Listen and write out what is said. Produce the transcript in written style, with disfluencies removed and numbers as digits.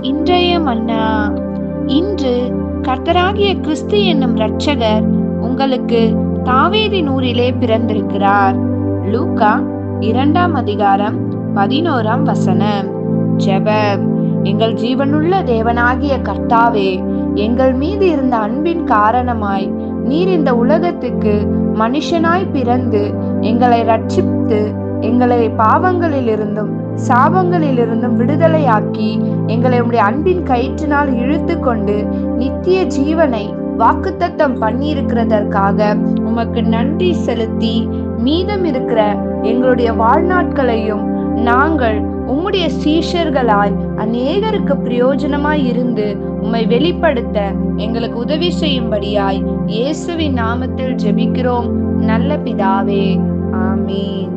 இன்றைய மன்னா. இன்று கர்த்தராகிய கிறிஸ்து என்னும் இரட்சகர் உங்களுக்கு தாவீதின் ஊரிலே பிறந்திருக்கிறார். லூக்கா 2ஆம் அதிகாரம் 11ஆம் வசனம். ஜெபம். எங்கள் ஜீவனுள்ள தேவனாகிய கர்த்தாவே, எங்கள் மீது இருந்த அன்பின் காரணமாய் நீர் இந்த உலகத்துக்கு மனுஷனாய் பிறந்து எங்களை ரட்சித்து எங்களை பாவங்களிலிருந்தும் சாபங்களிலிருந்தும் விடுதலையாக்கி எங்களை உம்முடைய அன்பின் கயிற்றினால் இழுத்து கொண்டு நித்திய ஜீவனை வாக்குத்தத்தம் பண்ணியிருக்கிறதற்காக உமக்கு நன்றி செலுத்தி, மீதம் இருக்கிற எங்களுடைய வாழ்நாட்களையும் நாங்கள் உம்முடைய சீஷர்களாய் அநேகருக்கு பிரயோஜனமாய் இருந்து உம்மை வெளிப்படுத்த எங்களுக்கு உதவி செய்யும்படியாய் இயேசுவின் நாமத்தில் ஜெபிக்கிறோம் நல்ல பிதாவே. ஆமீன்.